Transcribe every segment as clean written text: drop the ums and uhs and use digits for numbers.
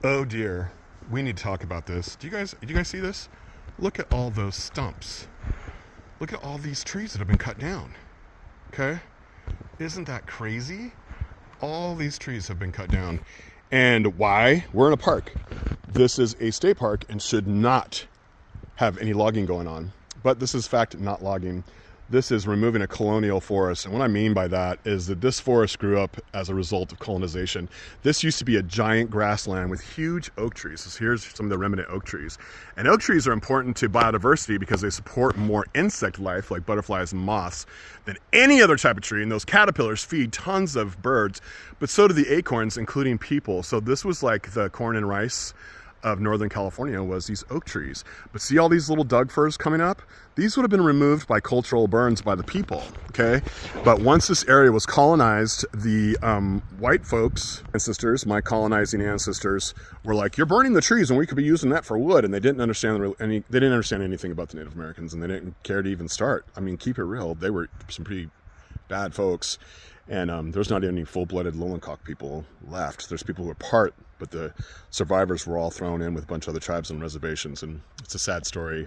Oh dear, we need to talk about this. Do you guys see this? Look at all those stumps. Look at all these trees that have been cut down. Okay? Isn't that crazy? All these trees have been cut down. And why? We're in a park. This is a state park and should not have any logging going on. But this is fact, not logging. This is removing a colonial forest. And what I mean by that is that this forest grew up as a result of colonization. This used to be a giant grassland with huge oak trees. So here's some of the remnant oak trees. And oak trees are important to biodiversity because they support more insect life like butterflies and moths than any other type of tree. And those caterpillars feed tons of birds, but so do the acorns, including people. So this was like the corn and rice of Northern California was these oak trees. But see all these little Doug firs coming up? These would have been removed by cultural burns by the people, okay? But once this area was colonized, the white folks, ancestors, my colonizing ancestors, were like, you're burning the trees and we could be using that for wood. And they didn't understand anything about the Native Americans, and they didn't care to even start. I mean, keep it real. They were some pretty bad folks. And there's not any full-blooded Lillicock people left. There's people who are part, but the survivors were all thrown in with a bunch of other tribes and reservations. And it's a sad story.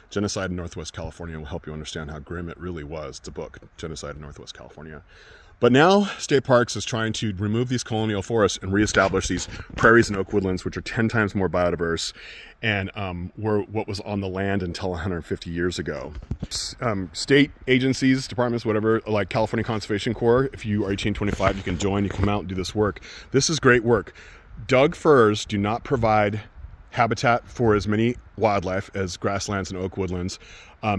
Genocide in Northwest California will help you understand how grim it really was. It's a book, Genocide in Northwest California. But now State Parks is trying to remove these colonial forests and reestablish these prairies and oak woodlands, which are 10 times more biodiverse and were what was on the land until 150 years ago. State agencies, departments, whatever, like California Conservation Corps, if you are 1825, you can join, you come out and do this work. This is great work. Doug firs do not provide habitat for as many wildlife as grasslands and oak woodlands.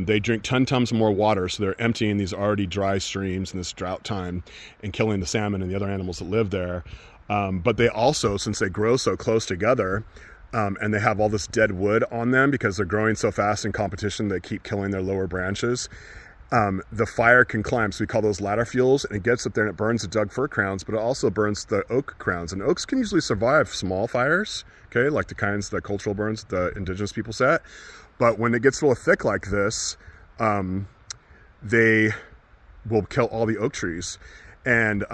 They drink 10 tons more water, so they're emptying these already dry streams in this drought time and killing the salmon and the other animals that live there. But they also, since they grow so close together, and they have all this dead wood on them because they're growing so fast in competition, they keep killing their lower branches. The fire can climb, so we call those ladder fuels, and it gets up there and it burns the Doug fir crowns, but it also burns the oak crowns. And oaks can usually survive small fires, okay, like the kinds, the cultural burns the indigenous people set. But when it gets a little thick like this, they will kill all the oak trees. And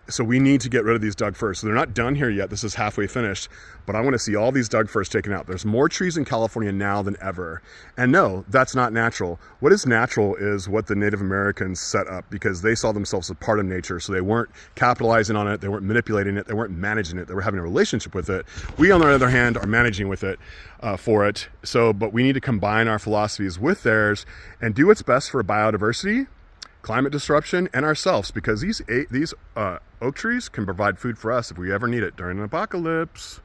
so we need to get rid of these Doug firs. So they're not done here yet. This is halfway finished, but I want to see all these Doug firs taken out. There's more trees in California now than ever. And no, that's not natural. What is natural is what the Native Americans set up because they saw themselves as part of nature. So they weren't capitalizing on it. They weren't manipulating it. They weren't managing it. They were having a relationship with it. We, on the other hand, are managing with it for it. So, but we need to combine our philosophies with theirs and do what's best for biodiversity, climate disruption, and ourselves, because these oak trees can provide food for us if we ever need it during an apocalypse.